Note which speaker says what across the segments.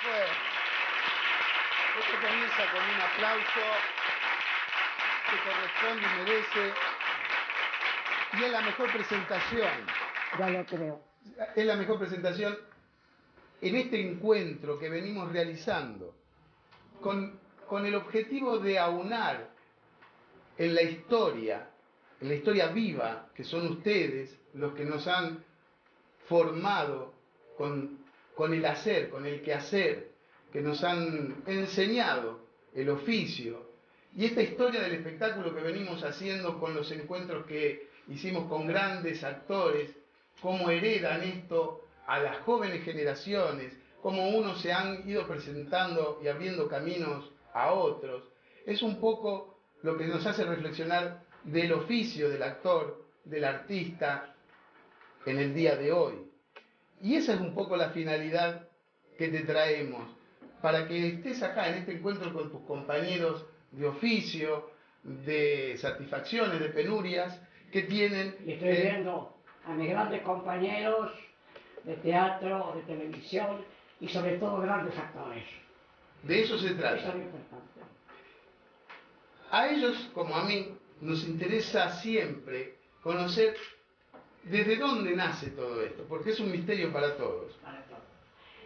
Speaker 1: fue. Esto comienza con un aplauso que corresponde y merece. Y es la mejor presentación.
Speaker 2: Ya lo creo.
Speaker 1: Es la mejor presentación en este encuentro que venimos realizando con el objetivo de aunar en la historia viva, que son ustedes los que nos han formado con el hacer, con el quehacer, que nos han enseñado el oficio, y esta historia del espectáculo que venimos haciendo con los encuentros que hicimos con grandes actores, cómo heredan esto a las jóvenes generaciones, cómo unos se han ido presentando y abriendo caminos a otros, es un poco lo que nos hace reflexionar del oficio del actor, del artista en el día de hoy. Y esa es un poco la finalidad que te traemos, para que estés acá en este encuentro con tus compañeros de oficio, de satisfacciones, de penurias que tienen.
Speaker 2: Y estoy viendo a mis grandes compañeros de teatro, de televisión y sobre todo grandes actores.
Speaker 1: De eso se trata.
Speaker 2: Eso es lo importante.
Speaker 1: A ellos, como a mí, nos interesa siempre conocer desde dónde nace todo esto, porque es un misterio para todos.
Speaker 2: Para todos.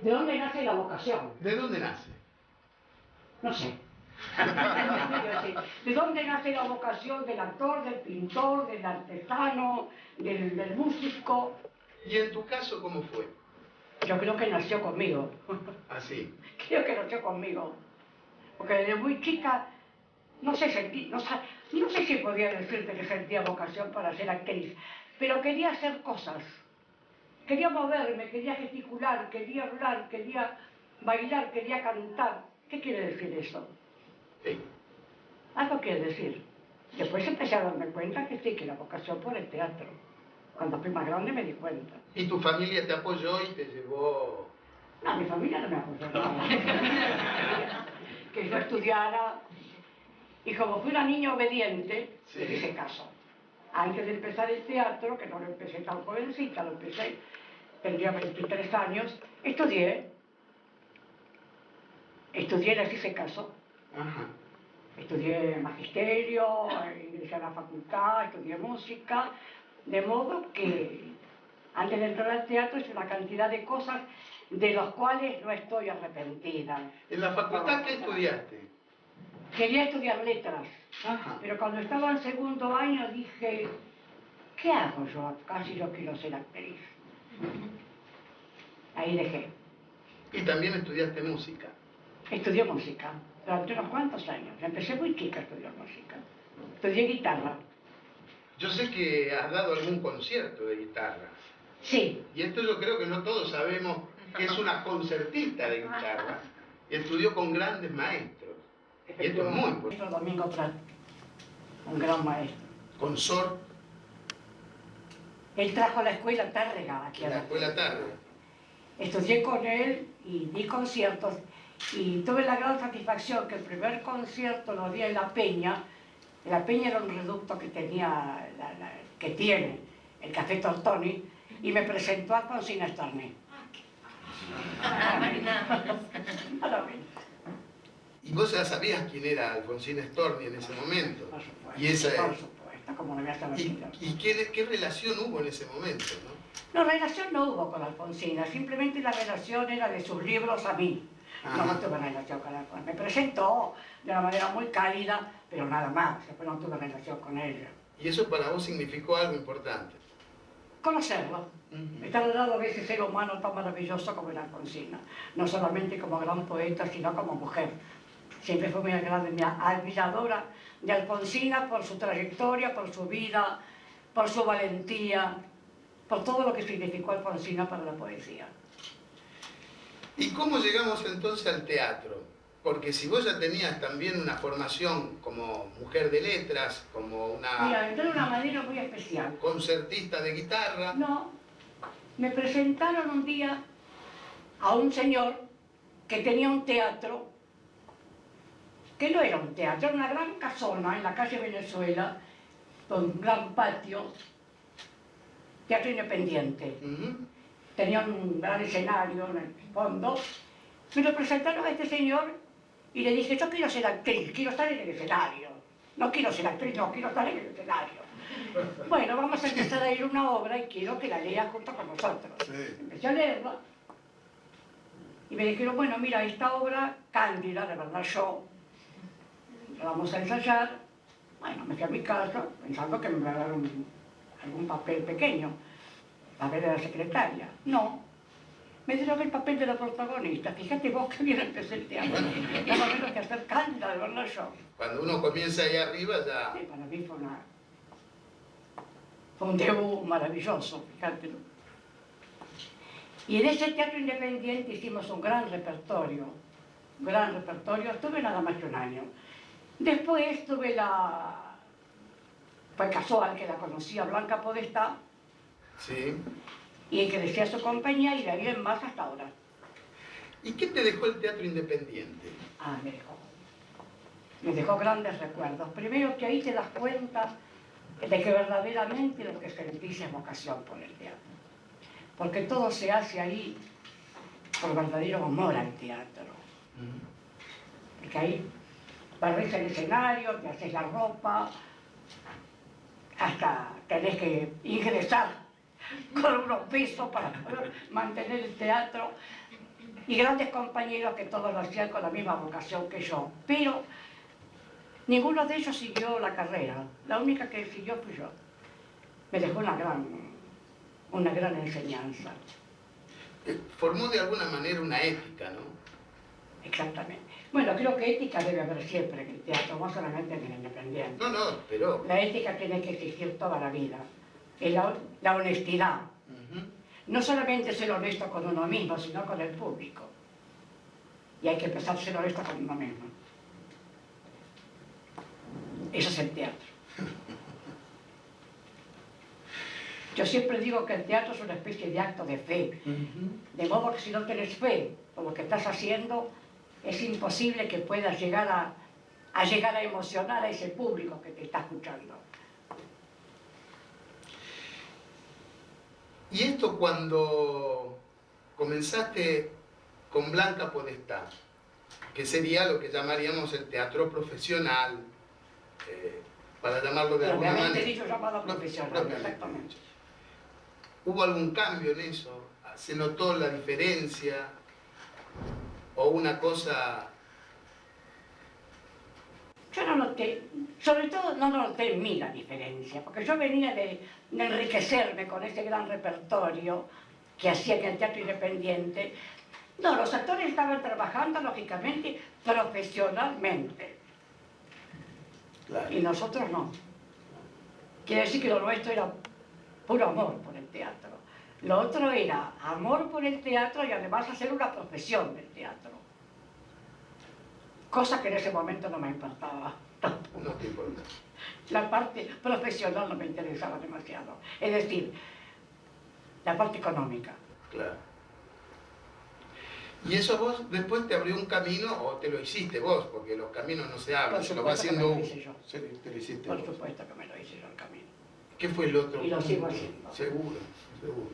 Speaker 2: ¿De dónde nace la vocación?
Speaker 1: ¿De dónde nace?
Speaker 2: No sé. ¿De dónde nace la vocación del actor, del pintor, del artesano, del músico?
Speaker 1: ¿Y en tu caso cómo fue?
Speaker 2: Yo creo que nació conmigo.
Speaker 1: Así.
Speaker 2: Creo que nació conmigo. Porque desde muy chica, no sé si podía decirte que sentía vocación para ser actriz, pero quería hacer cosas. Quería moverme, quería gesticular, quería hablar, quería bailar, quería cantar. ¿Qué quiere decir eso?
Speaker 1: Sí.
Speaker 2: Algo quiere decir. Después empecé a darme cuenta que sí, que la vocación por el teatro. Cuando fui más grande me di cuenta.
Speaker 1: ¿Y tu familia te apoyó y te llevó?
Speaker 2: No, mi familia no me apoyó nada. Que yo estudiara. Y como fui una niña obediente,
Speaker 1: Sí.
Speaker 2: les hice caso. Antes de empezar el teatro, que no lo empecé tan jovencita, lo empecé, tendría 23 años, estudié, les hice caso.
Speaker 1: Ajá.
Speaker 2: Estudié magisterio, ingresé a la facultad, estudié música, de modo que antes de entrar al teatro hice una cantidad de cosas de las cuales no estoy arrepentida.
Speaker 1: ¿En la facultad qué estudiaste?
Speaker 2: Quería estudiar letras,
Speaker 1: Ajá.
Speaker 2: pero cuando estaba en segundo año dije, ¿qué hago yo acá si yo quiero ser actriz? Ahí dejé.
Speaker 1: Y también estudiaste música.
Speaker 2: Estudié música durante unos cuantos años. Empecé muy chica a estudiar música. Estudié guitarra.
Speaker 1: Yo sé que has dado algún concierto de guitarra.
Speaker 2: Sí.
Speaker 1: Y esto yo creo que no todos sabemos que es una concertista de guitarra. Y estudió con grandes maestros. Y esto es muy importante.
Speaker 2: Maestro Domingo Prat, un gran maestro.
Speaker 1: Con Sor,
Speaker 2: Él trajo la escuela Tárrega aquí a
Speaker 1: en la escuela tarde.
Speaker 2: Estudié con él y di conciertos y tuve la gran satisfacción que el primer concierto lo di en La Peña. La Peña era un reducto que tenía, que tiene el Café Tortoni, y me presentó a Alfonsina Storni. Nada menos.
Speaker 1: Y vos ya sabías quién era Alfonsina Storni en ese momento.
Speaker 2: Por supuesto,
Speaker 1: Y esa
Speaker 2: por supuesto, como no voy a saber quién era.
Speaker 1: ¿Y qué relación hubo en ese momento, no?
Speaker 2: No, relación no hubo con Alfonsina, simplemente la relación era de sus libros a mí. No tuve relación con Alfonsina. Me presentó de una manera muy cálida, pero nada más, después no tuve relación con ella.
Speaker 1: ¿Y eso para vos significó algo importante?
Speaker 2: Conocerlo. Estar al lado de ese ser humano tan maravilloso como era Alfonsina. No solamente como gran poeta, sino como mujer. Siempre fue muy admiradora de Alfonsina por su trayectoria, por su vida, por su valentía, por todo lo que significó Alfonsina para la poesía.
Speaker 1: ¿Y cómo llegamos entonces al teatro? Porque si vos ya tenías también una formación como mujer de letras, como una...
Speaker 2: Mira, entré de una manera muy especial.
Speaker 1: Concertista de guitarra.
Speaker 2: No, me presentaron un día a un señor que tenía un teatro, que no era un teatro, era una gran casona en la calle Venezuela, con un gran patio, teatro independiente. Tenía un gran escenario en el fondo Me lo presentaron a este señor y le dije, yo quiero ser actriz, quiero estar en el escenario. No quiero ser actriz, no, quiero estar en el escenario. Bueno, vamos a empezar a ir a una obra y quiero que la lea junto con nosotros.
Speaker 1: Sí.
Speaker 2: Empecé a leerla y me dijeron, bueno, mira, esta obra, Cándida, de Bernard Shaw, la vamos a ensayar. Bueno, me fui a mi casa pensando que me iba a dar algún papel pequeño, el papel de la secretaria. No, me dieron el papel de la protagonista. Fíjate vos que bien empecé el teatro. Nada menos que hacer Cándida de Bernard Shaw.
Speaker 1: Cuando uno comienza ahí arriba ya...
Speaker 2: Sí, para mí fue un debut maravilloso, fíjate. Y en ese teatro independiente hicimos un gran repertorio, estuve nada más que un año. Después tuve fue casual que la conocí a Blanca Podestá,
Speaker 1: Sí.
Speaker 2: y que decía su compañía y de ahí en más hasta ahora.
Speaker 1: ¿Y qué te dejó el teatro independiente?
Speaker 2: Ah, me dejó grandes recuerdos. Primero que ahí te das cuenta de que verdaderamente lo que sentís es vocación por el teatro. Porque todo se hace ahí por verdadero amor al teatro. Porque ahí barres el escenario, te haces la ropa, hasta tenés que ingresar con unos pesos para poder mantener el teatro. Y grandes compañeros que todos lo hacían con la misma vocación que yo. Pero ninguno de ellos siguió la carrera. La única que siguió fui yo. Me dejó una gran enseñanza.
Speaker 1: Formó de alguna manera una ética, ¿no?
Speaker 2: Exactamente. Bueno, creo que ética debe haber siempre en el teatro, no solamente en el independiente.
Speaker 1: No, pero...
Speaker 2: La ética tiene que existir toda la vida. Es la honestidad. No solamente ser honesto con uno mismo, sino con el público. Y hay que empezar a ser honesto con uno mismo. Eso es el teatro. Yo siempre digo que el teatro es una especie de acto de fe. De modo que si no tienes fe por lo que estás haciendo, es imposible que puedas llegar a emocionar a ese público que te está escuchando.
Speaker 1: Y esto cuando comenzaste con Blanca Podestá, que sería lo que llamaríamos el teatro profesional, para llamarlo de alguna manera.
Speaker 2: Obviamente dicho llamado profesional, exactamente.
Speaker 1: ¿Hubo algún cambio en eso? ¿Se notó la diferencia? ¿O una cosa...?
Speaker 2: Yo no noté, sobre todo no noté en mí la diferencia, porque yo venía de enriquecerme con ese gran repertorio que hacía en el teatro independiente. No, los actores estaban trabajando, lógicamente, profesionalmente.
Speaker 1: Claro.
Speaker 2: Y nosotros no. Quiere decir que lo nuestro era puro amor por el teatro. Lo otro era amor por el teatro y además hacer una profesión del teatro. Cosa que en ese momento no me importaba.
Speaker 1: No te importa.
Speaker 2: La parte profesional no me interesaba demasiado. Es decir, la parte económica.
Speaker 1: Claro. ¿Y eso vos después te abrió un camino o te lo hiciste vos? Porque los caminos no se abren, se lo va haciendo uno. Te lo hiciste
Speaker 2: Por
Speaker 1: vos.
Speaker 2: supuesto que me lo hice yo el camino.
Speaker 1: ¿Qué fue el otro?
Speaker 2: Y lo sigo haciendo.
Speaker 1: Seguro, seguro.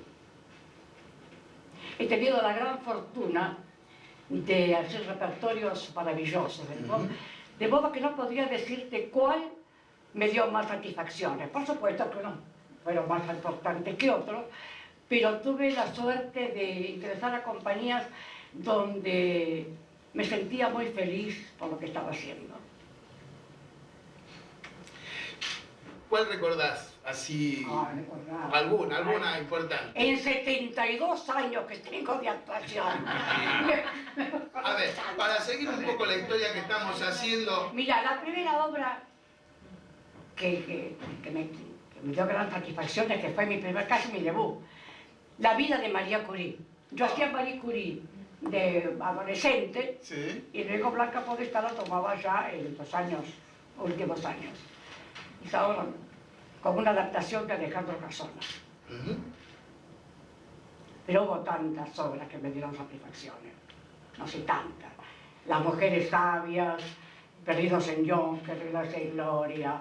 Speaker 2: He tenido la gran fortuna de hacer repertorios maravillosos, de modo que no podría decirte cuál me dio más satisfacciones. Por supuesto que no fueron más importantes que otros, pero tuve la suerte de ingresar a compañías donde me sentía muy feliz por lo que estaba haciendo.
Speaker 1: ¿Cuál recordás así? ¿Alguna importante?
Speaker 2: En 72 años que tengo de actuación.
Speaker 1: A ver, para seguir un poco la historia que estamos haciendo...
Speaker 2: Mira, la primera obra que me dio gran satisfacción es que fue casi mi debut. La vida de María Curie. Yo hacía María Curie de adolescente,
Speaker 1: ¿Sí?
Speaker 2: Y luego Blanca Podestá la tomaba ya en los últimos años. Estaba con una adaptación de Alejandro Casona. Pero hubo tantas obras que me dieron satisfacciones. No sé, tantas. Las mujeres sabias, Perdidos en Yonkers, Reglas de Gloria.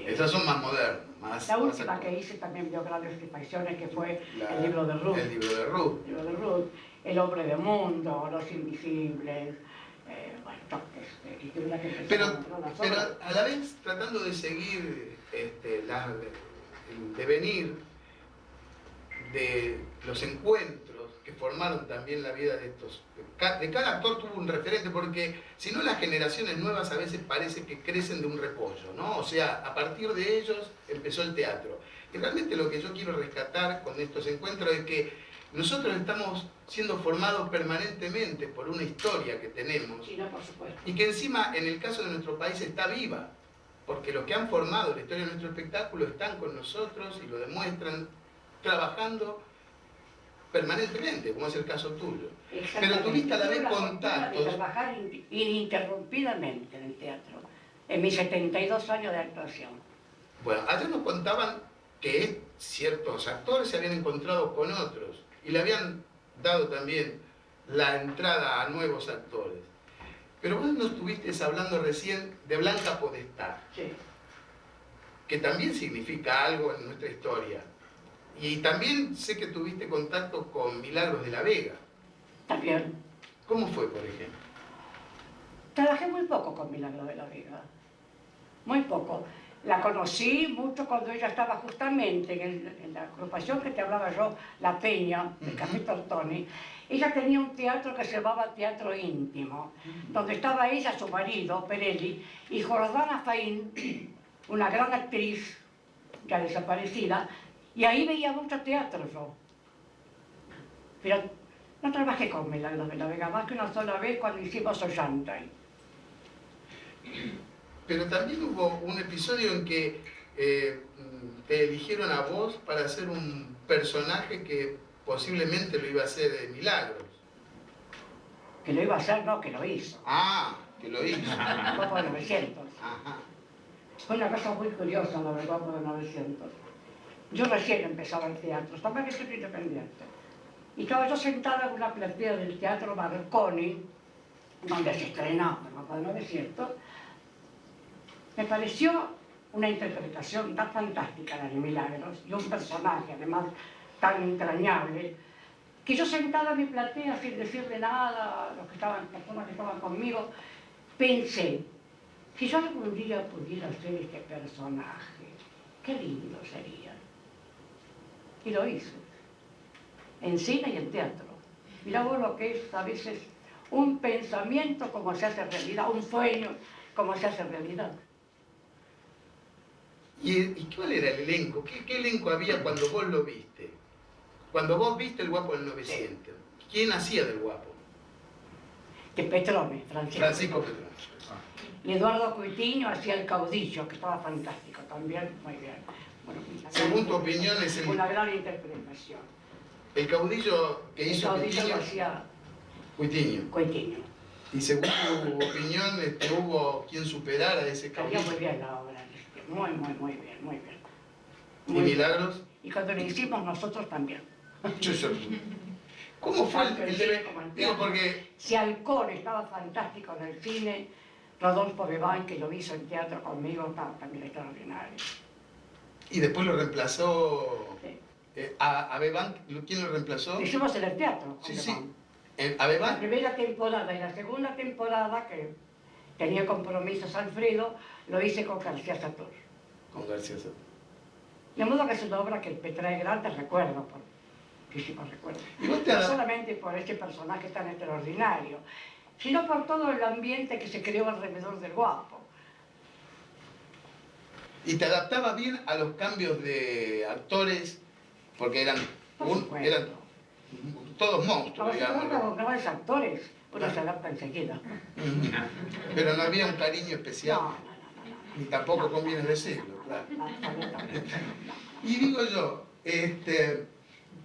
Speaker 1: Esas son más modernas.
Speaker 2: La última que hice también me dio grandes satisfacciones, que fue el libro de Ruth.
Speaker 1: El libro de Ruth.
Speaker 2: El libro de Ruth. El hombre de mundo, Los invisibles, bueno, y que una que
Speaker 1: pero a la vez tratando de seguir el devenir de los encuentros que formaron también la vida de estos. De cada actor tuvo un referente, porque si no las generaciones nuevas a veces parece que crecen de un repollo, ¿no? O sea, a partir de ellos empezó el teatro. Y realmente lo que yo quiero rescatar con estos encuentros es que nosotros estamos siendo formados permanentemente por una historia que tenemos,
Speaker 2: sí, no, por supuesto,
Speaker 1: y que encima en el caso de nuestro país está viva, porque los que han formado la historia de nuestro espectáculo están con nosotros y lo demuestran trabajando permanentemente, como es el caso tuyo. Pero tuviste a la vez contactos.
Speaker 2: De trabajar ininterrumpidamente en el teatro, en mis 72 años de actuación.
Speaker 1: Bueno, allá nos contaban que ciertos actores se habían encontrado con otros y le habían dado también la entrada a nuevos actores. Pero vos nos estuviste hablando recién de Blanca Podestá,
Speaker 2: sí,
Speaker 1: que también significa algo en nuestra historia. Y también sé que tuviste contacto con Milagros de la Vega.
Speaker 2: También.
Speaker 1: ¿Cómo fue, por ejemplo?
Speaker 2: Trabajé muy poco con Milagros de la Vega. Muy poco. La conocí mucho cuando ella estaba justamente en la agrupación que te hablaba yo, La Peña, del Café Tortoni. Ella tenía un teatro que se llamaba Teatro Íntimo, donde estaba ella, su marido, Perelli, y Jordana Faín, una gran actriz, ya desaparecida, y ahí veía mucho teatro yo. Pero no trabajé con Milagros de la Vega, más que una sola vez cuando hicimos Ollantay.
Speaker 1: Pero también hubo un episodio en que te eligieron a vos para hacer un personaje que posiblemente lo iba a hacer de Milagros.
Speaker 2: Que lo iba a hacer, no, que lo hizo.
Speaker 1: Ah, que lo hizo.
Speaker 2: El Guapo de 900.
Speaker 1: Ajá.
Speaker 2: Fue una cosa muy curiosa lo del Guapo de 900. Yo recién empezaba el teatro, estaba que soy independiente. Y estaba yo sentada en una platea del Teatro Marconi, donde se estrenaba el Guapo de 900. Me pareció una interpretación tan fantástica la de Milagros, y un personaje además tan entrañable, que yo sentada en mi platea sin decirle nada a las personas que estaban conmigo, pensé, si yo algún día pudiera hacer este personaje, qué lindo sería. Y lo hice, en cine y en teatro. Mirá vos lo que es a veces un pensamiento como se hace realidad, un sueño como se hace realidad.
Speaker 1: ¿Y cuál era el elenco? ¿Qué elenco había cuando vos lo viste? Cuando vos viste el Guapo del 900. ¿Quién hacía del Guapo?
Speaker 2: De Petrone,
Speaker 1: Francisco Petrone.
Speaker 2: Y Eduardo Cuitiño hacía el Caudillo, que estaba fantástico también, muy bien. Bueno,
Speaker 1: según tu opinión es el...
Speaker 2: Una gran interpretación.
Speaker 1: El Caudillo que hizo
Speaker 2: el Caudillo lo hacía
Speaker 1: Cuitiño. Y según tu opinión, hubo quien superara ese Caudillo.
Speaker 2: Salió muy bien la obra, muy bien, muy bien.
Speaker 1: ¿Y Milagros?
Speaker 2: Y cuando lo hicimos nosotros también.
Speaker 1: ¿Cómo fue el debe? Digo, porque...
Speaker 2: Si Halcón estaba fantástico en el cine, Rodolfo Bebán, que lo hizo en teatro conmigo, estaba también extraordinario.
Speaker 1: Y después lo reemplazó...
Speaker 2: Sí.
Speaker 1: A Bebán, ¿quién lo reemplazó?
Speaker 2: Lo hicimos en el teatro.
Speaker 1: Sí, sí. ¿A Bebán?
Speaker 2: La primera temporada y la segunda temporada, que tenía compromisos Alfredo, lo hice con García Satur.
Speaker 1: Con García Satur.
Speaker 2: De modo que es una obra que me trae grandes recuerdos, muchísimos recuerdos. No solamente por este personaje tan extraordinario, sino por todo el ambiente que se creó alrededor del Guapo.
Speaker 1: ¿Y te adaptabas bien a los cambios de actores? Porque eran todos monstruos, digamos.
Speaker 2: Los grandes actores, uno se adapta enseguida.
Speaker 1: Pero no había un cariño especial.
Speaker 2: No.
Speaker 1: Ni tampoco conviene decirlo, claro. Y digo yo,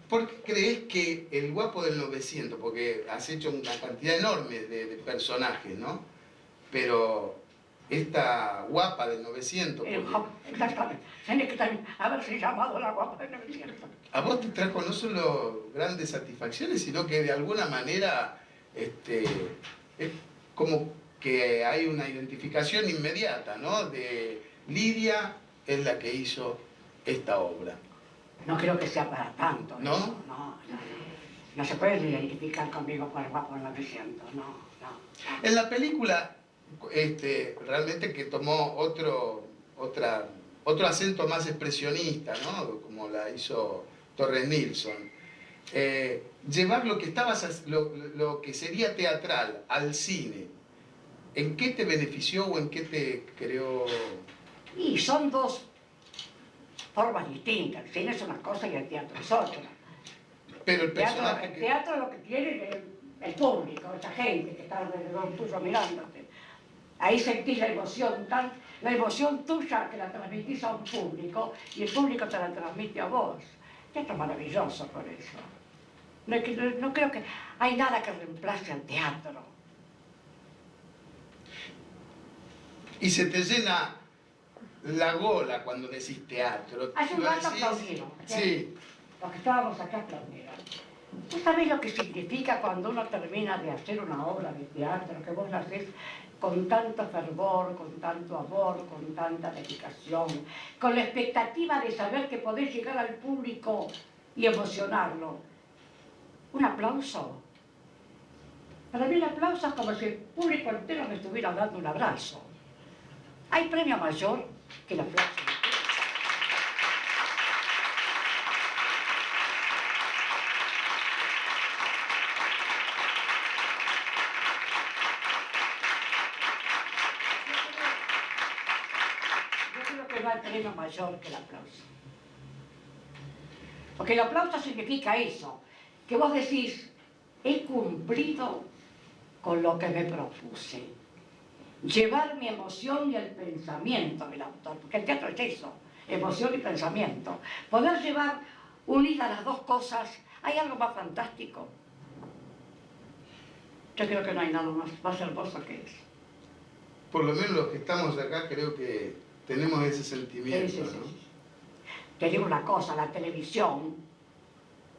Speaker 1: ¿por qué crees que el Guapo del 900, porque has hecho una cantidad enorme de personajes, ¿no? Pero esta Guapa del 900...
Speaker 2: Exactamente. Tiene que también haberse llamado la Guapa del 900.
Speaker 1: A vos te trajo no solo grandes satisfacciones, sino que de alguna manera es como que hay una identificación inmediata, ¿no? De Lidia es la que hizo esta obra.
Speaker 2: No creo que sea para tanto.
Speaker 1: ¿No?
Speaker 2: Eso, no. No se puede identificar conmigo por el guapo, no me siento, no.
Speaker 1: En la película, realmente que tomó otro acento más expresionista, ¿no? Como la hizo Torres Nilsson. Llevar lo que sería teatral al cine, ¿en qué te benefició o en qué te creó?
Speaker 2: Y son dos formas distintas. El cine es una cosa y el teatro es otra.
Speaker 1: Pero el personaje...
Speaker 2: El teatro lo que tiene es el público, esa gente que está alrededor tuyo mirándote. Ahí sentís la emoción tuya que la transmitís a un público y el público te la transmite a vos. Teatro es maravilloso por eso. No creo que hay nada que reemplace al teatro.
Speaker 1: Y se te llena la gola cuando decís teatro.
Speaker 2: Hace un rato aplaudieron.
Speaker 1: Sí.
Speaker 2: Los que estábamos acá aplaudieron. ¿Tú sabés lo que significa cuando uno termina de hacer una obra de teatro, que vos la haces con tanto fervor, con tanto amor, con tanta dedicación, con la expectativa de saber que podés llegar al público y emocionarlo? Un aplauso. Para mí el aplauso es como si el público entero me estuviera dando un abrazo. ¿Hay premio mayor que el aplauso? No hay premio mayor que el aplauso. Porque el aplauso significa eso, que vos decís, he cumplido con lo que me propuse. Llevar mi emoción y el pensamiento del autor, porque el teatro es eso, emoción y pensamiento. Poder llevar unidas las dos cosas, ¿hay algo más fantástico? Yo creo que no hay nada más hermoso que eso.
Speaker 1: Por lo menos los que estamos acá creo que tenemos ese sentimiento,
Speaker 2: sí.
Speaker 1: ¿no?
Speaker 2: Te digo una cosa, la televisión,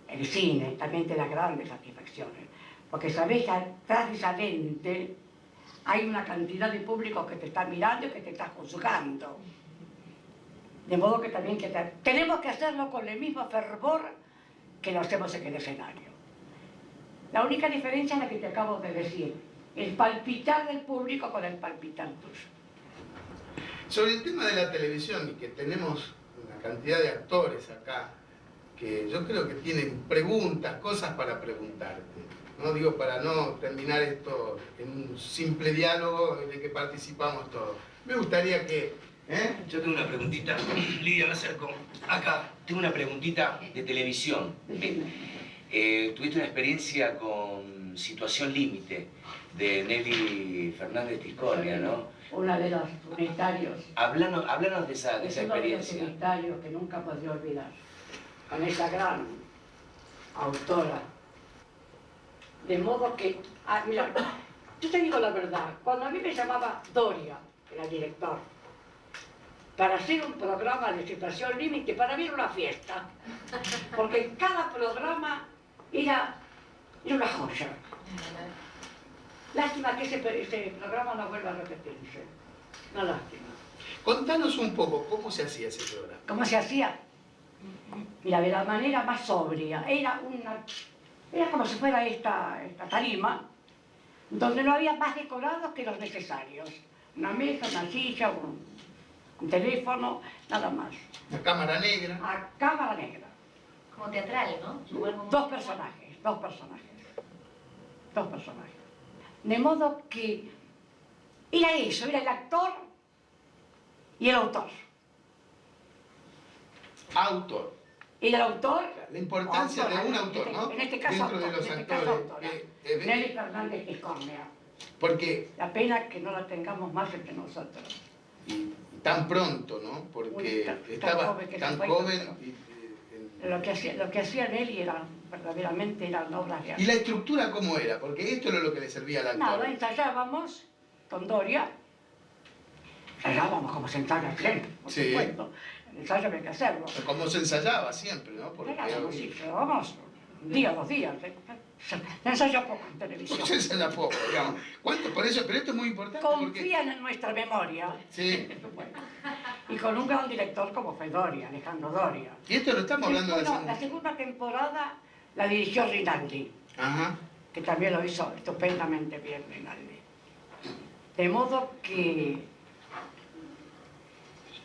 Speaker 2: el cine, también te da grandes satisfacciones. Porque sabés que atrás de esa lente hay una cantidad de público que te está mirando y que te está juzgando. De modo que también tenemos que hacerlo con el mismo fervor que lo hacemos en el escenario. La única diferencia es la que te acabo de decir, el palpitar del público con el palpitar tuyo.
Speaker 1: Sobre el tema de la televisión, y que tenemos una cantidad de actores acá, que yo creo que tienen preguntas, cosas para preguntarte, ¿no? Digo, para no terminar esto en un simple diálogo en el que participamos todos. Me gustaría que...
Speaker 3: Yo tengo una preguntita, Lidia, me acerco. Acá, tengo una preguntita de televisión. Tuviste una experiencia con Situación Límite, de Nelly Fernández Tiscornia, ¿no?
Speaker 2: Una de los unitarios.
Speaker 3: Háblanos de esa experiencia.
Speaker 2: Uno de los unitarios que nunca podría olvidar, con esa gran autora. De modo que, mira, yo te digo la verdad, cuando a mí me llamaba Doria, que era el director, para hacer un programa de Situación Límite, para mí era una fiesta, porque cada programa era una joya. Lástima que ese programa no vuelva a repetirse. Una lástima.
Speaker 1: Contanos un poco, ¿cómo se hacía ese programa?
Speaker 2: ¿Cómo se hacía? Mira, de la manera más sobria. Era como si fuera esta tarima, donde no había más decorados que los necesarios. Una mesa, una silla, un teléfono, nada más.
Speaker 1: La cámara negra.
Speaker 2: A cámara negra.
Speaker 4: Como teatral, ¿no?
Speaker 2: Dos personajes. De modo que era eso, era el actor y el autor.
Speaker 1: Autor.
Speaker 2: Y el autor...
Speaker 1: La importancia de un autor, ¿no?
Speaker 2: En este caso,
Speaker 1: dentro de los actores.
Speaker 2: Nelly Fernández Tiscornia.
Speaker 1: Porque...
Speaker 2: La pena que no la tengamos más entre nosotros.
Speaker 1: Y tan pronto, ¿no? Porque estaba tan joven.
Speaker 2: Lo que hacía Nelly verdaderamente eran obras de arte.
Speaker 1: ¿Y la estructura cómo era? Porque esto era lo que le servía al actor.
Speaker 2: Nada, ensayábamos con Doria. Ensayábamos como se ensaya siempre, por supuesto. El ensayo había que hacerlo.
Speaker 1: Como se ensayaba siempre, ¿no?
Speaker 2: Vamos, un día, 2 días. Se ensaya poco en televisión.
Speaker 1: Se ensaya poco, digamos. ¿Cuánto? Por eso, pero esto es muy importante.
Speaker 2: Confían en nuestra memoria.
Speaker 1: Sí.
Speaker 2: Y con un gran director como fue Doria, Alejandro Doria.
Speaker 1: Y esto lo estamos hablando de
Speaker 2: la segunda temporada la dirigió Rinaldi,
Speaker 1: Ajá.
Speaker 2: que también lo hizo estupendamente bien Rinaldi. De modo que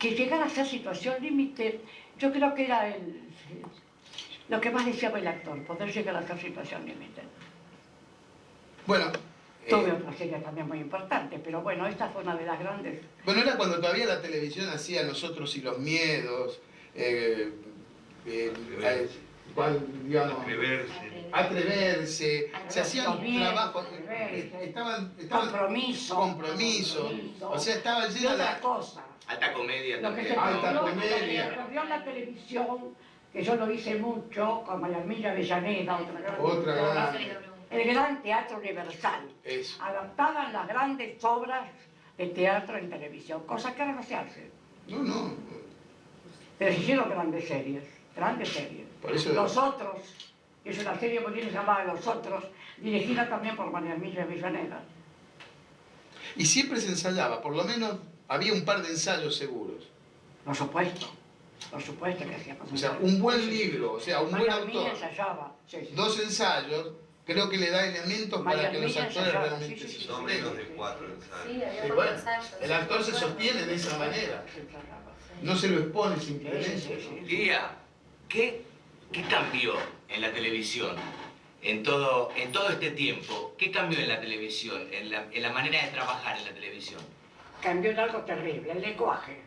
Speaker 2: llegar a ser situación límite, yo creo que era lo que más deseaba el actor, poder llegar a ser situación límite.
Speaker 1: Bueno.
Speaker 2: Tuve otra serie también muy importante, pero bueno, esta fue una de las grandes.
Speaker 1: Bueno, era cuando todavía la televisión hacía Nosotros y los Miedos, digamos, Atreverse, se hacían trabajos, estaban compromiso, o sea, estaba llena de
Speaker 2: cosa.
Speaker 3: Alta comedia
Speaker 2: Lo que
Speaker 3: también.
Speaker 2: se perdió en la televisión, que yo lo hice mucho, con María Emilia Avellaneda,
Speaker 1: otra gran.
Speaker 2: El Gran Teatro Universal.
Speaker 1: Eso.
Speaker 2: Adaptaban las grandes obras de teatro en televisión, cosa que ahora no se hace.
Speaker 1: No.
Speaker 2: Pero se hicieron grandes series, grandes series.
Speaker 1: Por eso...
Speaker 2: Los Otros, que es una serie muy bien llamada Los Otros, dirigida también por María Emilia Avellaneda.
Speaker 1: Y siempre se ensayaba, por lo menos había un par de ensayos seguros.
Speaker 2: Por supuesto que hacía.
Speaker 1: O sea, un buen libro, o sea, un buen autor.
Speaker 2: Ensayaba. Sí.
Speaker 1: 2 ensayos, creo que le da elementos para que los actores realmente se
Speaker 5: No
Speaker 1: sostengan.
Speaker 5: menos de 4 ensayos.
Speaker 4: Sí, había
Speaker 1: Sí,
Speaker 4: cuatro
Speaker 1: bueno,
Speaker 4: ensayos.
Speaker 1: el actor se sostiene de esa manera. No se lo expone simplemente.
Speaker 2: Sí.
Speaker 3: Lidia, ¿qué cambió en la televisión? En todo este tiempo, ¿qué cambió en la televisión? En la manera de trabajar en la televisión.
Speaker 2: Cambió en algo terrible, el lenguaje.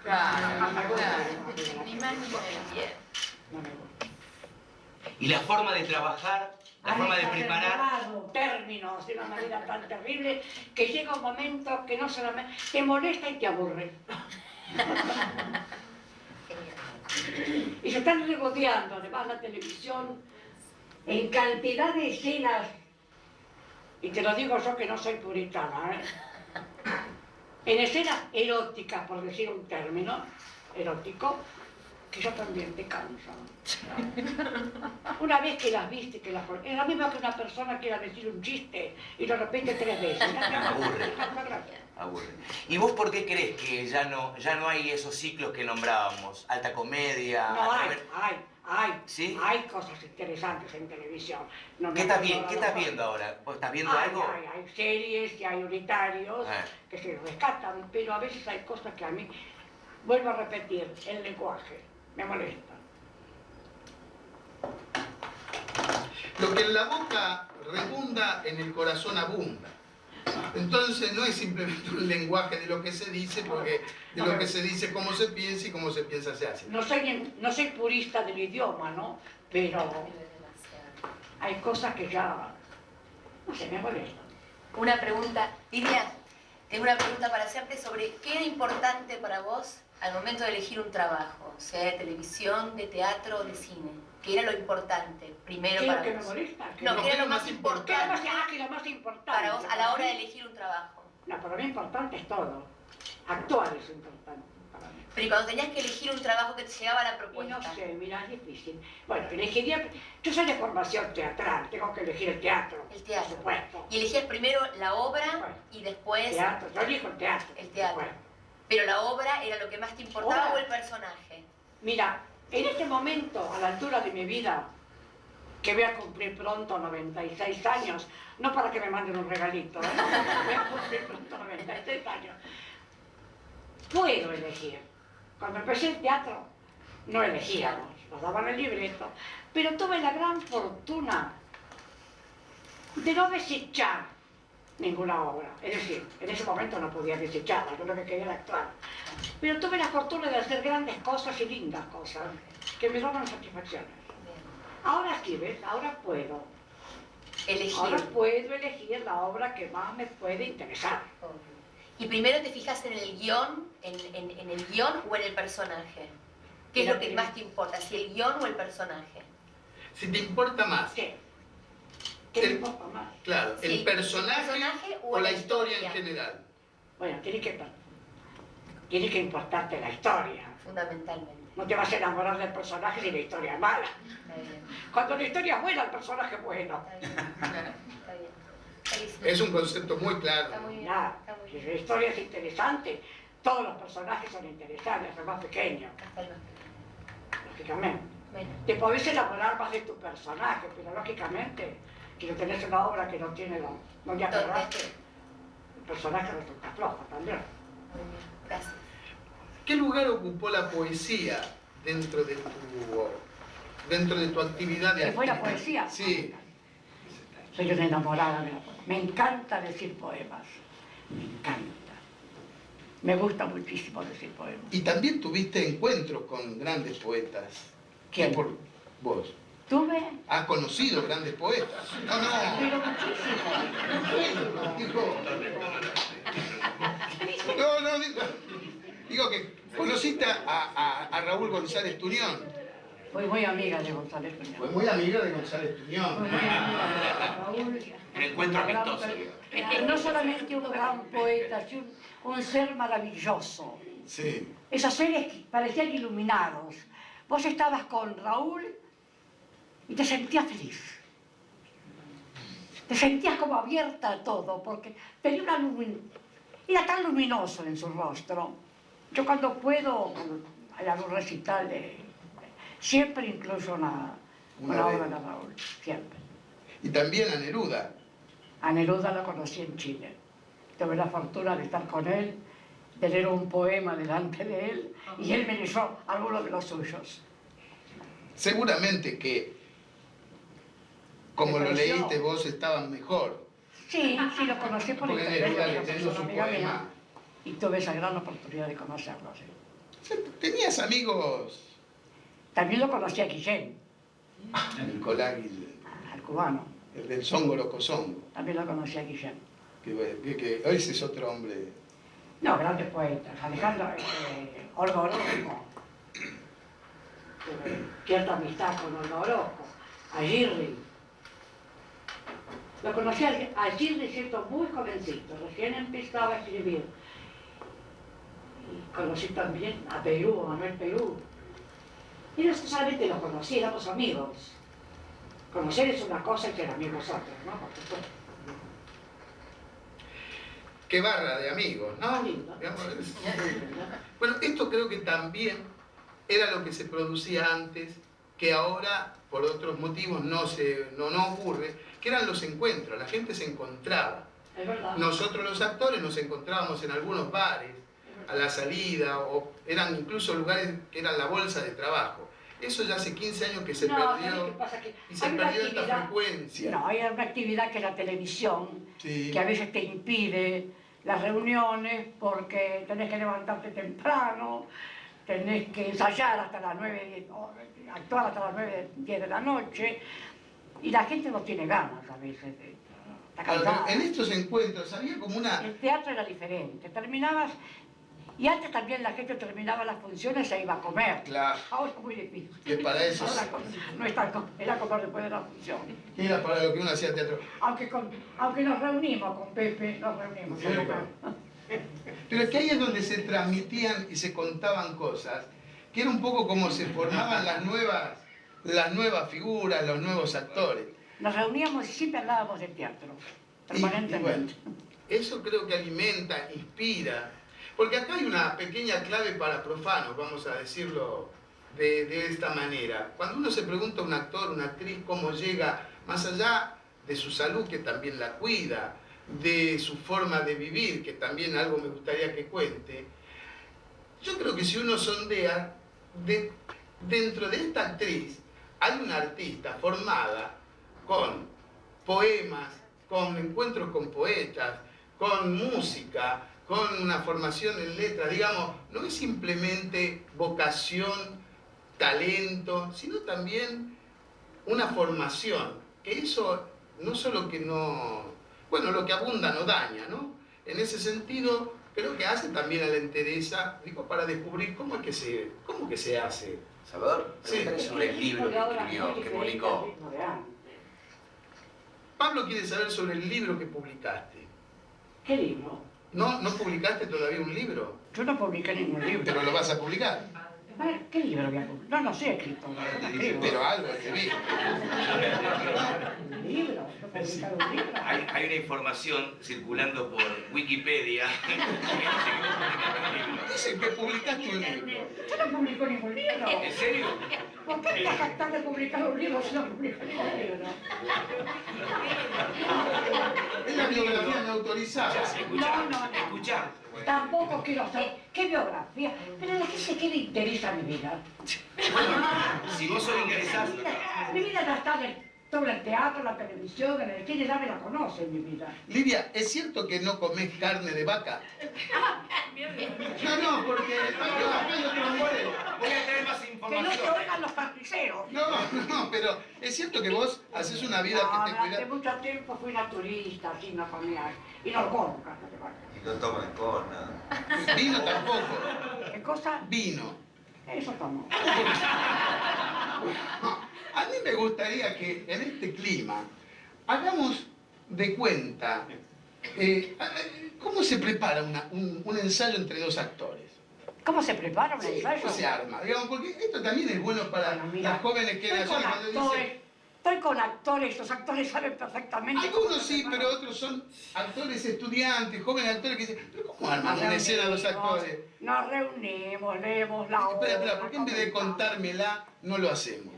Speaker 4: Claro,
Speaker 2: No me gusta
Speaker 4: claro.
Speaker 2: el lenguaje de la
Speaker 4: Ni más ni menos. Bien.
Speaker 2: No me gusta.
Speaker 3: Y la forma de trabajar, la forma de preparar.
Speaker 2: Términos de una manera tan terrible que llega un momento que no solamente te molesta y te aburre. Y se están regodeando además la televisión en cantidad de escenas, y te lo digo yo que no soy puritana, en escenas eróticas, por decir un término erótico, que ya también te cansan. Una vez que las viste, que las... Es lo mismo que una persona quiera decir un chiste y lo repite 3 veces.
Speaker 3: Aburre. ¿Y vos por qué crees que ya no hay esos ciclos que nombrábamos? Alta comedia.
Speaker 2: No, hay.
Speaker 3: ¿Sí?
Speaker 2: Hay cosas interesantes en televisión. No
Speaker 3: ¿Qué estás viendo ahora? ¿Vos estás viendo algo?
Speaker 2: Hay series y hay unitarios que se rescatan, pero a veces hay cosas que a mí, vuelvo a repetir, el lenguaje me molesta.
Speaker 1: Lo que en la boca rebunda, en el corazón abunda. Entonces no es simplemente un lenguaje de lo que se dice, porque de lo que se dice, cómo se piensa y cómo se piensa se hace.
Speaker 2: No soy purista del idioma, ¿no? Pero hay cosas que ya, no sé, me molestan.
Speaker 4: Una pregunta, Lidia, tengo una pregunta para hacerte sobre qué era importante para vos al momento de elegir un trabajo, sea de televisión, de teatro o de cine. ¿Qué era lo importante primero para vos?
Speaker 2: ¿Qué es lo que me molesta?
Speaker 4: No, ¿qué era lo más importante
Speaker 2: ¿Qué es lo más importante?
Speaker 4: para vos a la hora de elegir un trabajo?
Speaker 2: No, para mí importante es todo. Actuar es importante para mí.
Speaker 4: Pero ¿y cuando tenías que elegir un trabajo que te llegaba a la
Speaker 2: Y
Speaker 4: propuesta?
Speaker 2: no sé, mira, es difícil. Bueno, elegiría... Yo soy de formación teatral, tengo que elegir el teatro.
Speaker 4: El teatro.
Speaker 2: Por supuesto.
Speaker 4: Y elegías primero la obra
Speaker 2: Bueno.
Speaker 4: y después
Speaker 2: Teatro, yo elijo el teatro.
Speaker 4: el teatro.
Speaker 2: Bueno.
Speaker 4: Pero la obra era lo que más te importaba
Speaker 2: Obra.
Speaker 4: o el personaje.
Speaker 2: Mira, en este momento, a la altura de mi vida, que voy a cumplir pronto 96 años, no para que me manden un regalito, voy a cumplir pronto 96 años, puedo elegir. Cuando empecé el teatro, no elegíamos, nos daban el libreto, pero tuve la gran fortuna de no desechar ninguna obra. Es decir, en ese momento no podía desecharla, yo lo que quería era actuar. Pero tuve la fortuna de hacer grandes cosas y lindas cosas, que me daban satisfacciones. Ahora sí, ¿ves? Ahora puedo elegir la obra que más me puede interesar.
Speaker 4: Y primero te fijas en el guión, en el guión o en el personaje. ¿Qué es lo que más te importa? ¿Si el guión o el personaje?
Speaker 1: Si te importa más,
Speaker 2: ¿Qué? ¿Qué me importa más?
Speaker 1: claro,
Speaker 4: Sí,
Speaker 1: el personaje o la historia en general.
Speaker 2: Bueno, tiene que importarte la historia.
Speaker 4: Fundamentalmente.
Speaker 2: No te vas a enamorar del personaje si la historia es mala.
Speaker 4: Está bien.
Speaker 2: Cuando la historia es buena, el personaje es bueno.
Speaker 4: Está bien. Está bien. Clarísimo.
Speaker 1: Es un concepto muy
Speaker 4: Está
Speaker 1: claro.
Speaker 4: muy bien.
Speaker 2: Nada,
Speaker 4: Está muy
Speaker 2: si
Speaker 4: bien.
Speaker 2: la historia es interesante, todos los personajes son interesantes, el más pequeño,
Speaker 4: Hasta el más pequeño.
Speaker 2: lógicamente.
Speaker 4: Bueno,
Speaker 2: Te podés enamorar más de tu personaje, pero lógicamente, si no tenés una obra que no tiene donde aferrarte, el personaje resulta flojo también.
Speaker 4: muy bien, gracias.
Speaker 1: ¿Qué lugar ocupó la poesía dentro de tu actividad de
Speaker 2: ¿Que fue la
Speaker 1: artista?
Speaker 2: poesía?
Speaker 1: Sí.
Speaker 2: Soy una enamorada de la poesía. Me encanta decir poemas. Me encanta. Me gusta muchísimo decir poemas.
Speaker 1: Y también tuviste encuentros con grandes poetas.
Speaker 2: ¿Quién?
Speaker 1: ¿Qué por vos?
Speaker 2: Tuve,
Speaker 1: ¿Has conocido grandes poetas? No,
Speaker 2: pero
Speaker 1: no.
Speaker 2: muchísimo.
Speaker 1: Digo que conociste a Raúl González Tuñón.
Speaker 2: Fui muy amiga de González Tuñón.
Speaker 1: Fue muy amiga de González
Speaker 2: Fui
Speaker 1: Tuñón.
Speaker 2: muy amiga de Raúl.
Speaker 3: Un encuentro
Speaker 2: Una gran
Speaker 3: amistoso.
Speaker 2: No solamente un gran poeta, sino un ser maravilloso.
Speaker 1: Sí.
Speaker 2: Esos seres que parecían iluminados. Vos estabas con Raúl y te sentías feliz. Te sentías como abierta a todo, porque tenía una era tan luminoso en su rostro. Yo cuando puedo, cuando hay algún recital, siempre incluyo una obra de Raúl, siempre.
Speaker 1: Y también a Neruda.
Speaker 2: A Neruda lo conocí en Chile. Tuve la fortuna de estar con él, de leer un poema delante de él, y él me leyó algunos de los suyos.
Speaker 1: Seguramente que, como
Speaker 2: Me
Speaker 1: lo
Speaker 2: pareció-
Speaker 1: leíste vos, estaban mejor.
Speaker 2: Sí, sí, lo conocí por
Speaker 1: Porque
Speaker 2: internet,
Speaker 1: Neruda
Speaker 2: porque
Speaker 1: leyendo
Speaker 2: es
Speaker 1: su
Speaker 2: una amiga
Speaker 1: poema.
Speaker 2: mía, y tuve esa gran oportunidad de conocerlo. Sí.
Speaker 1: ¿Tenías amigos?
Speaker 2: También lo conocí a Guillén,
Speaker 1: Nicolás Guillén,
Speaker 2: al cubano.
Speaker 1: el del Songo Cosongo.
Speaker 2: También lo conocí a Guillén.
Speaker 1: Que hoy ese es otro hombre.
Speaker 2: No, grandes poetas. Alejandro Olga Orozco. Tuve cierta amistad con Olga Orozco. Aguirre. Lo conocí a Aguirre siendo muy jovencito. Recién empezaba a escribir. Y conocí también a Perú, a Manuel Perú. Y no solamente lo conocí, éramos amigos. Conocer es una cosa y ser amigos otra, ¿no? Por supuesto.
Speaker 1: Qué barra de amigos, ¿no?
Speaker 2: Lindo.
Speaker 1: Digamos, bueno, esto creo que también era lo que se producía antes, que ahora, por otros motivos, no ocurre, que eran los encuentros, la gente se encontraba.
Speaker 2: Es verdad.
Speaker 1: Nosotros los actores nos encontrábamos en algunos bares, a la salida, o eran incluso lugares que eran la bolsa de trabajo. Eso ya hace 15 años que se
Speaker 2: ¿sabes qué
Speaker 1: perdió,
Speaker 2: pasa? Que
Speaker 1: y se
Speaker 2: hay una
Speaker 1: perdió esta
Speaker 2: actividad-
Speaker 1: frecuencia.
Speaker 2: No, hay una actividad que es la televisión,
Speaker 1: Sí.
Speaker 2: que a veces te impide las reuniones porque tenés que levantarte temprano, tenés que ensayar hasta las 9, actuar hasta las 9, 10 de la noche, y la gente no tiene ganas a veces, está
Speaker 1: Claro, pero
Speaker 2: cansada.
Speaker 1: en estos encuentros había como una...
Speaker 2: El teatro era diferente, terminabas, y antes también la gente terminaba las funciones e iba a comer.
Speaker 1: Claro.
Speaker 2: Ahora es muy difícil.
Speaker 1: Que para eso
Speaker 2: Ahora
Speaker 1: es-
Speaker 2: no es tan era comer después de la función.
Speaker 1: Era para lo que uno hacía teatro.
Speaker 2: Aunque nos reunimos con Pepe, nos reunimos.
Speaker 1: Sí, claro. Pero es que ahí es donde se transmitían y se contaban cosas, que era un poco como se formaban las nuevas figuras, los nuevos actores.
Speaker 2: Nos reuníamos y siempre hablábamos de teatro,
Speaker 1: Y
Speaker 2: permanentemente.
Speaker 1: bueno, eso creo que alimenta, inspira. Porque acá hay una pequeña clave para profanos, vamos a decirlo de esta manera. Cuando uno se pregunta a un actor, una actriz, cómo llega, más allá de su salud, que también la cuida, de su forma de vivir, que también algo me gustaría que cuente, yo creo que si uno sondea, dentro de esta actriz hay una artista formada con poemas, con encuentros con poetas, con música, con una formación en letras, digamos, no es simplemente vocación, talento, sino también una formación, que eso no solo que no, bueno, lo que abunda no daña, ¿no? En ese sentido, creo que hace también a la entereza, digo, para descubrir cómo es que se hace.
Speaker 3: Salvador,
Speaker 1: Sí.
Speaker 3: pregúntale sobre el libro que escribió, que publicó.
Speaker 1: Pablo quiere saber sobre el libro que publicaste.
Speaker 2: ¿Qué libro?
Speaker 1: ¿No publicaste todavía un libro?
Speaker 2: Yo no publiqué ningún libro.
Speaker 1: Pero lo vas a publicar.
Speaker 2: A ver, ¿qué libro voy a publicar? No sé escrito. No escribo.
Speaker 1: Pero algo escribí.
Speaker 2: ¿Un libro? ¿No he publicado un libro?
Speaker 3: Hay una información circulando por Wikipedia.
Speaker 1: Dicen que publicaste un libro.
Speaker 2: Yo no publico ningún libro.
Speaker 3: ¿En serio?
Speaker 2: ¿Por qué vas a tratar de publicar un libro si no publicas ningún libro?
Speaker 1: Es la biografía no autorizada.
Speaker 2: No.
Speaker 3: Escuchá.
Speaker 2: Tampoco quiero hacer. ¿Qué biografía? Pero ¿de qué le interesa mi vida?
Speaker 3: Si vos solo interesás...
Speaker 2: Mi vida ya está sobre el teatro, la televisión, en el cine, ya me la conocen, mi vida.
Speaker 1: Livia, ¿es cierto que no comés carne de vaca? No, porque acá hay otro modelo.
Speaker 3: Voy a traer más
Speaker 2: Que no
Speaker 3: información.
Speaker 2: te oigan los carniceros.
Speaker 1: No, pero es cierto que vos haces una vida
Speaker 2: No,
Speaker 1: que te
Speaker 2: durante
Speaker 1: cuida.
Speaker 2: mucho tiempo fui naturista, así no comía. Y no como carne de vaca.
Speaker 5: Y no toma alcohol, nada.
Speaker 1: Vino tampoco.
Speaker 2: ¿Qué cosa?
Speaker 1: Vino.
Speaker 2: Eso tomo.
Speaker 1: A mí me gustaría que en este clima hagamos de cuenta cómo se prepara un ensayo entre dos actores.
Speaker 2: ¿Cómo se prepara un ensayo?
Speaker 1: ¿Cómo se arma? Digamos, porque esto también es bueno para
Speaker 2: Bueno, mira,
Speaker 1: las jóvenes
Speaker 2: Estoy
Speaker 1: generaciones
Speaker 2: con
Speaker 1: cuando
Speaker 2: actores,
Speaker 1: dicen...
Speaker 2: estoy con actores, los actores saben perfectamente.
Speaker 1: Algunos
Speaker 2: cómo
Speaker 1: sí,
Speaker 2: se
Speaker 1: pero
Speaker 2: prepara.
Speaker 1: otros son actores estudiantes, jóvenes actores que dicen, ¿pero cómo arman
Speaker 2: Nos
Speaker 1: una escena los
Speaker 2: reunimos,
Speaker 1: actores?
Speaker 2: Nos reunimos, leemos la obra.
Speaker 1: Espera, ¿por qué en vez de
Speaker 2: comentamos?
Speaker 1: contármela no lo hacemos?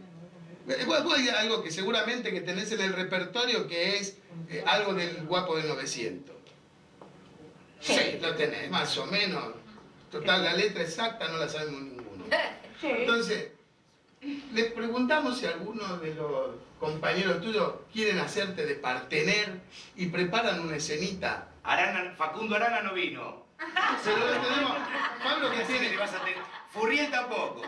Speaker 1: Vos hay algo que seguramente que tenés en el repertorio que es algo del Guapo del 900. Sí, lo tenés, más o menos. Total, la letra exacta no la sabemos ninguno.
Speaker 2: Sí.
Speaker 1: Entonces, le preguntamos si alguno de los compañeros tuyos quieren hacerte de partener y preparan una escenita.
Speaker 3: Facundo Arana no vino.
Speaker 1: Se lo tenemos. Pablo que
Speaker 3: Así que
Speaker 1: tiene.
Speaker 3: te vas a tener... Furriel tampoco.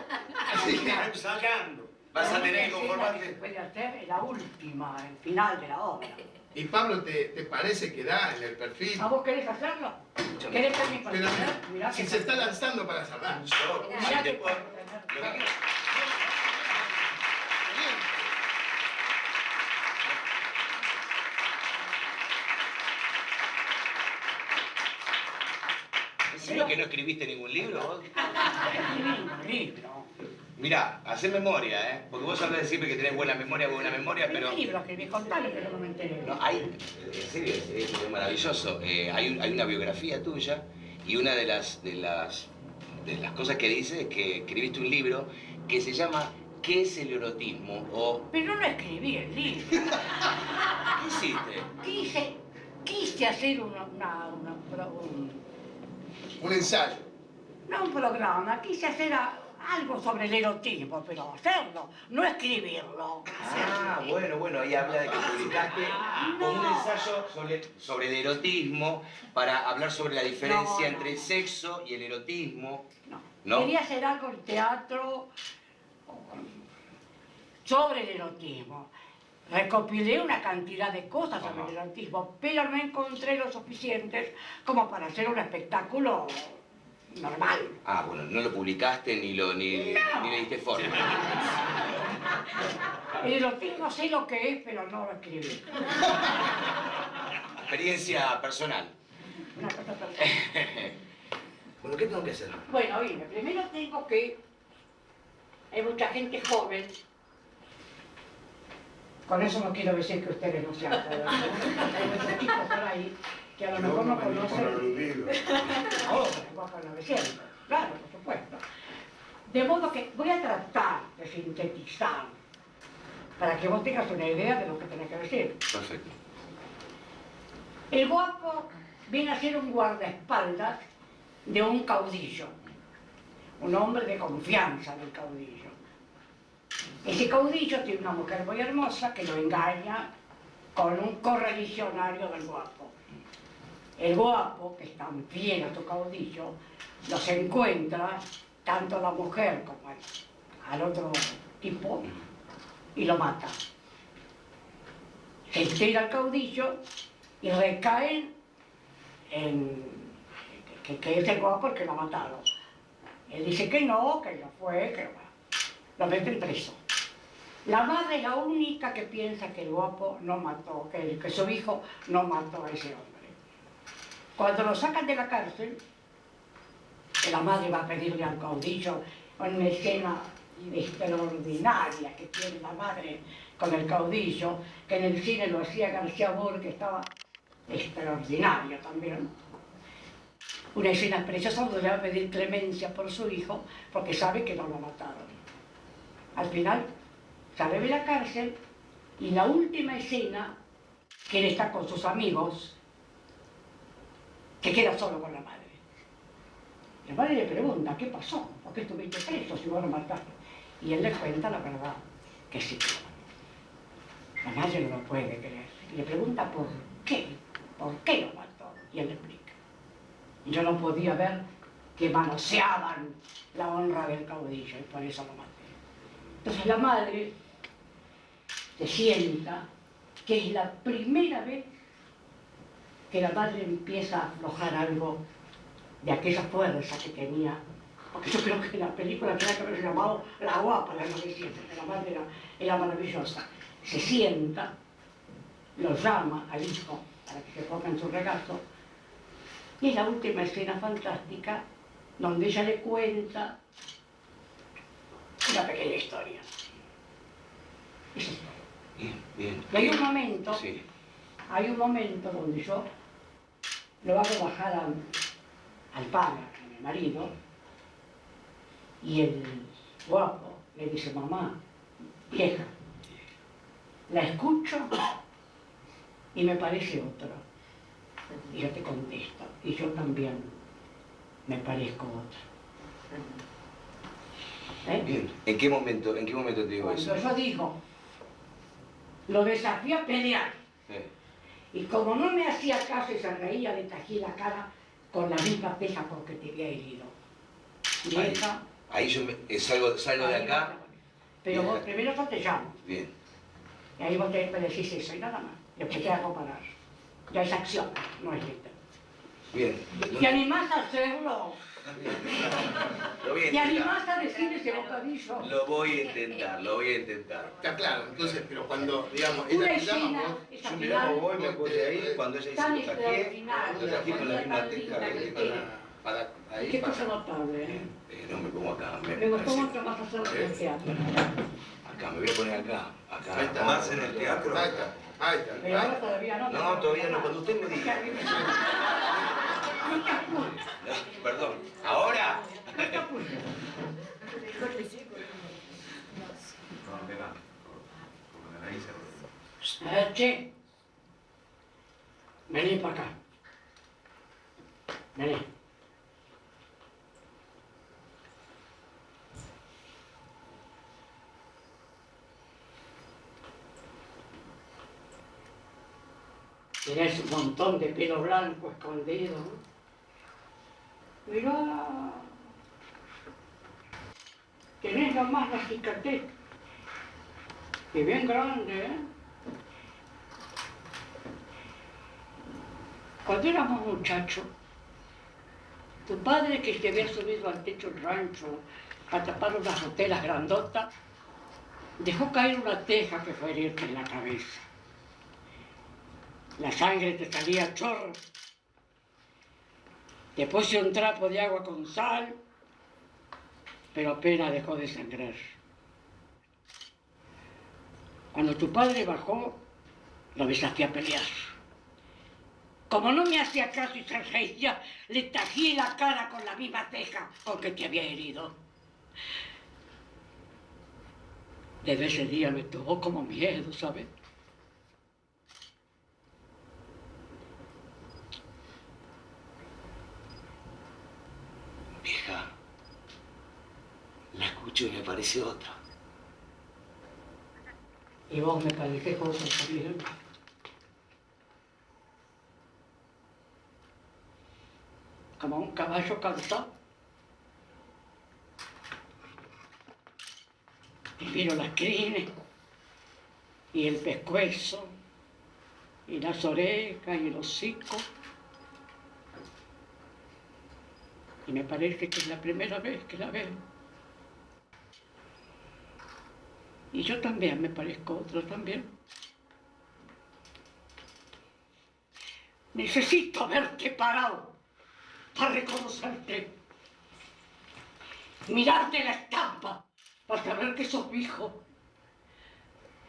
Speaker 1: Así que,
Speaker 3: Ensayando. Vas a tener que
Speaker 2: Se
Speaker 3: conformarte.
Speaker 2: puede hacer en la última, el final de la obra.
Speaker 1: y Pablo, ¿te parece que da en el perfil?
Speaker 2: ¿A vos querés hacerlo? ¿Querés que mi
Speaker 1: Pero
Speaker 2: Mirá
Speaker 1: si
Speaker 2: que
Speaker 1: se está lanzando para cerrar.
Speaker 2: Mirá que
Speaker 3: Después- ¿En serio que no escribiste ningún libro vos?
Speaker 2: libro.
Speaker 3: Mirá, hacé memoria, ¿eh? Porque vos hablas de siempre que tenés buena memoria, pero...
Speaker 2: ¿Qué libro escribí? Contale que no me enteré.
Speaker 3: No, hay... En serio, es maravilloso. Hay una biografía tuya y una de las cosas que dice es que escribiste un libro que se llama ¿Qué es el erotismo? O
Speaker 2: Pero no escribí el libro.
Speaker 3: ¿qué hiciste?
Speaker 2: Quise hacer un
Speaker 1: ensayo.
Speaker 2: no un programa, quise hacer algo sobre el erotismo, pero hacerlo, no escribirlo.
Speaker 3: Ah, bueno, ahí habla de que publicaste como un ensayo sobre el erotismo para hablar sobre la diferencia
Speaker 2: No.
Speaker 3: entre el sexo y el erotismo.
Speaker 2: No.
Speaker 3: ¿No?
Speaker 2: Quería hacer algo en teatro sobre el erotismo. Recopilé una cantidad de cosas sobre
Speaker 3: Ajá.
Speaker 2: el erotismo, pero no encontré lo suficientes como para hacer un espectáculo normal.
Speaker 3: Ah, bueno, no lo publicaste ni le diste forma.
Speaker 2: El erotismo sé lo que es, pero no lo escribí.
Speaker 3: Experiencia personal.
Speaker 2: Una cosa personal.
Speaker 3: Bueno, ¿qué tengo que hacer?
Speaker 2: Bueno, oíme, primero tengo que... Hay mucha gente joven. Con eso no quiero decir que ustedes no sean jóvenes. Hay muchos chicos por ahí que a lo mejor no conocen... Ahora, lenguaje 900. Claro, por supuesto. De modo que voy a tratar de sintetizar para que vos tengas una idea de lo que tenés que decir.
Speaker 3: Perfecto.
Speaker 2: El guapo viene a ser un guardaespaldas de un caudillo, un hombre de confianza del caudillo. Ese caudillo tiene una mujer muy hermosa que lo engaña con un correligionario del guapo. El guapo, que es tan fiel a su caudillo, los encuentra, tanto a la mujer como al otro tipo, y lo mata. Se entera el caudillo y recaen en que es el guapo el que lo ha matado. Él dice que no fue, que lo meten preso. La madre es la única que piensa que el guapo no mató, que su hijo no mató a ese hombre. Cuando lo sacan de la cárcel, la madre va a pedirle al caudillo una escena extraordinaria que tiene la madre con el caudillo, que en el cine lo hacía García Borges, que estaba extraordinario también. Una escena preciosa donde le va a pedir clemencia por su hijo, porque sabe que no lo mataron. Al final sale de la cárcel y la última escena, que él está con sus amigos, que queda solo con la madre. La madre le pregunta, ¿qué pasó? ¿Por qué estuviste preso si vos lo mataste? Y él le cuenta la verdad, que sí. La madre no lo puede creer. Y le pregunta por qué lo mató. Y él le explica. Yo no podía ver que manoseaban la honra del caudillo y por eso lo maté. Entonces la madre se sienta, que es la primera vez que la madre empieza a aflojar algo de aquella fuerza que tenía. Porque yo creo que la película tenía que haberse llamado La guapa, la 900, que la madre era maravillosa. Se sienta, lo llama al hijo para que se ponga en su regazo, y es la última escena fantástica donde ella le cuenta una pequeña historia. Eso es todo.
Speaker 3: Bien, bien.
Speaker 2: Y hay un momento,
Speaker 3: Sí.
Speaker 2: hay un momento donde yo lo hago bajar al padre, a mi marido, y el guapo le dice, mamá, vieja, la escucho y me parece otro. Y yo te contesto, y yo también me parezco otro. ¿Eh?
Speaker 3: Bien. ¿En qué momento te digo eso?
Speaker 2: Cuando yo digo, lo desafié a pelear, y como no me hacía caso y se reía, le tají la cara con la misma teja porque te había herido. Vieja,
Speaker 3: Ahí yo salgo de acá.
Speaker 2: pero vos,
Speaker 3: Vieja.
Speaker 2: primero yo te llamo,
Speaker 3: Bien.
Speaker 2: y ahí vos me decís eso y nada más. Después te hago parar. Ya es acción, no es letra.
Speaker 3: Bien.
Speaker 2: ¿Te animás a hacerlo?
Speaker 3: Lo voy a
Speaker 2: ¿Te
Speaker 3: intentar.
Speaker 2: animás a decir ese bocadillo?
Speaker 3: Lo voy a intentar.
Speaker 1: Está claro, entonces, pero cuando, digamos,
Speaker 2: Una
Speaker 1: ella te llama,
Speaker 2: escena,
Speaker 1: vos,
Speaker 2: esa
Speaker 3: Yo
Speaker 2: final,
Speaker 3: miraba, voy, me puse ahí, cuando ella dice
Speaker 2: tan
Speaker 3: lo saqué,
Speaker 2: extraordinaria,
Speaker 3: lo saqué con la misma
Speaker 2: tan
Speaker 3: teja
Speaker 2: linda
Speaker 3: que
Speaker 2: que
Speaker 1: para ahí,
Speaker 2: Qué
Speaker 1: para-
Speaker 2: cosa notable, ¿eh?
Speaker 3: No me pongo acá.
Speaker 2: Me gustó mucho más hacerlo que el teatro.
Speaker 3: Acá, me voy a poner acá.
Speaker 1: Ahí está.
Speaker 5: Más en el teatro.
Speaker 1: Ahí está, ahí está.
Speaker 2: Pero ahora todavía no.
Speaker 3: No, todavía no, cuando usted me diga.
Speaker 2: No te apures.
Speaker 3: No, perdón. ¿Ahora?
Speaker 5: No, venga. Con la nariz cerrada.
Speaker 2: Che, vení para acá. Vení. Tenés un montón de pelo blanco escondido, ¿no? Mirá. Tenés nomás la cicatriz. Y bien grande, ¿eh? Cuando éramos muchachos, tu padre, que se había subido al techo del rancho para tapar unas rotelas grandotas, dejó caer una teja que fue herirte en la cabeza. La sangre te salía a chorro. Te puse un trapo de agua con sal, pero apenas dejó de sangrar. Cuando tu padre bajó, lo desafié a pelear. Como no me hacía caso y se reía, le tají la cara con la misma teja con que te había herido. Desde ese día me tuvo como miedo, ¿sabes?
Speaker 3: Vieja, la escucho y me parece otra.
Speaker 2: Y vos me parecés cosa también. Como un caballo cansado. Y miro las crines, y el pescuezo, y las orejas, y el hocico. Y me parece que es la primera vez que la veo. Y yo también me parezco otro también. Necesito verte parado para reconocerte. Mirarte la estampa para saber que sos mi hijo.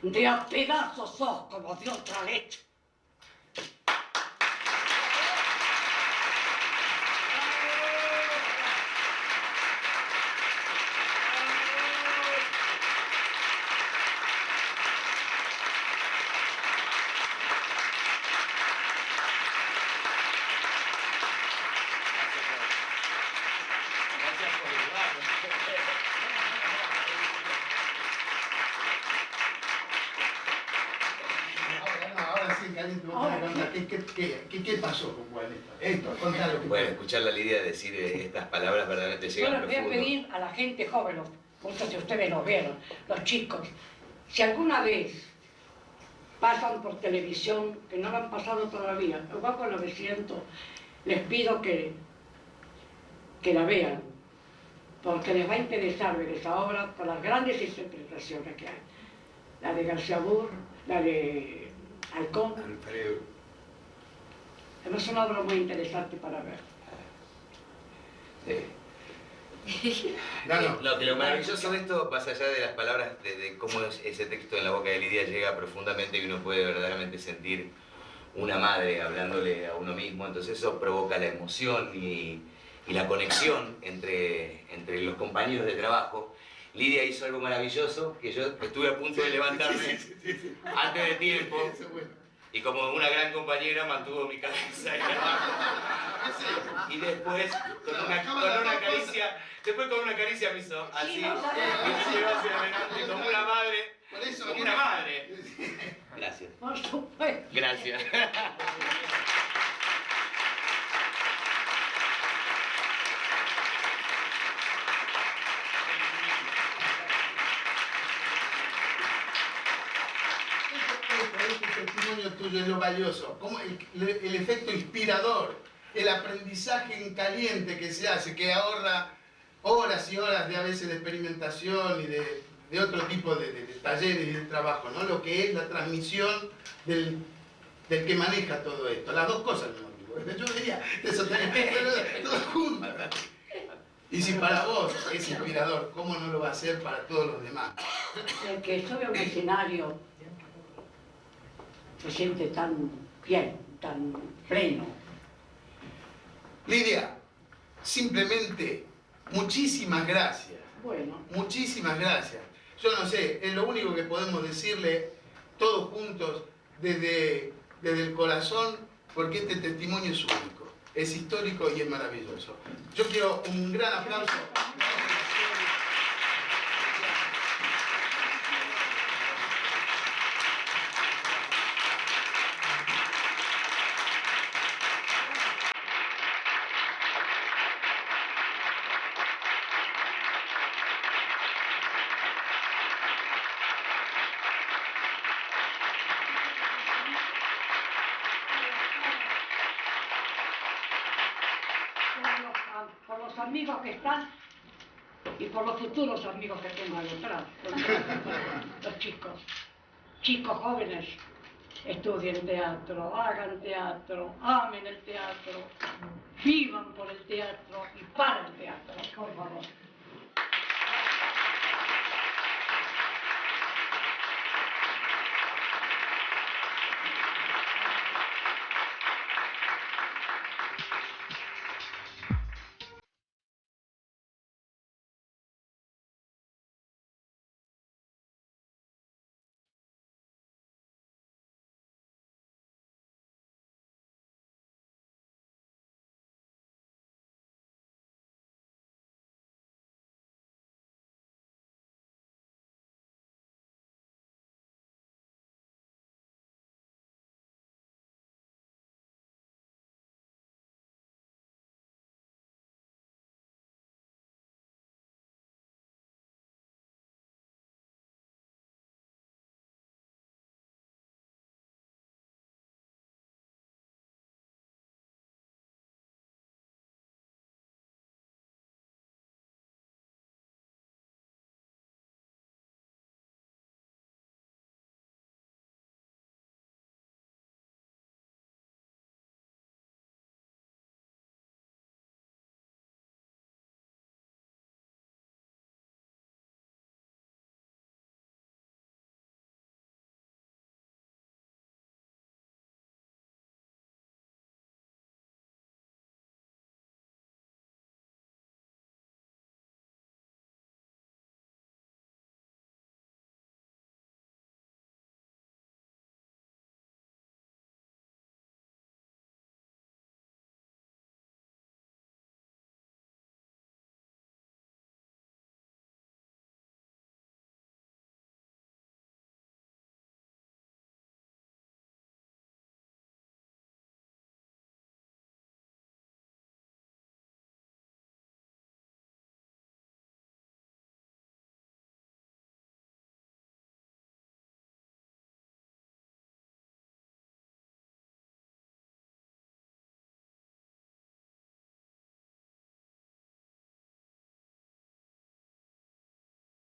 Speaker 2: De a pedazos sos como de otra leche.
Speaker 1: Juanito, vos tenés que contar. ¿Qué pasó con Juanito? Esto, contalo.
Speaker 3: Bueno, escuchar a Lidia decir estas palabras verdaderamente
Speaker 2: Yo
Speaker 3: llegan
Speaker 2: les voy a
Speaker 3: profundo.
Speaker 2: pedir a la gente joven, muchos de ustedes lo vieron, los chicos, si alguna vez pasan por televisión, que no lo han pasado todavía, el Guapo 900, les pido que la vean, porque les va a interesar ver esa obra por las grandes interpretaciones que hay. La de García Burr, la de Halcón.
Speaker 1: Alfredo.
Speaker 2: Es una obra muy interesante para ver.
Speaker 1: No.
Speaker 3: Lo maravilloso de esto, más allá de las palabras, de cómo ese texto en la boca de Lidia llega profundamente y uno puede verdaderamente sentir una madre hablándole a uno mismo, entonces eso provoca la emoción y la conexión entre los compañeros de trabajo. Lidia hizo algo maravilloso, que yo estuve a punto de levantarme antes de tiempo, y como una gran compañera mantuvo mi cabeza ahí abajo. Y después, con una caricia me hizo así, y me llevó hacia adelante como una madre. Como una madre. Gracias.
Speaker 2: Por supuesto.
Speaker 3: Gracias.
Speaker 1: Este testimonio tuyo es lo valioso, como el efecto inspirador, el aprendizaje en caliente que se hace, que ahorra horas y horas de a veces de experimentación y de otro tipo de talleres y de trabajo, ¿no? Lo que es la transmisión del que maneja todo esto, las dos cosas, ¿no? Yo diría, eso todo junto. Y si para vos es inspirador, ¿cómo no lo va a ser para todos los demás?
Speaker 2: El que sube a un escenario se siente tan bien, tan pleno.
Speaker 1: Lidia, simplemente muchísimas gracias.
Speaker 2: Bueno,
Speaker 1: Muchísimas gracias. Yo no sé, es lo único que podemos decirle todos juntos desde el corazón, porque este testimonio es único, es histórico y es maravilloso. Yo quiero un gran aplauso.
Speaker 2: por los amigos que están y por los futuros amigos que tengo ahí detrás, los chicos jóvenes, estudien teatro, hagan teatro, amen el teatro, vivan por el teatro y para el teatro, por favor.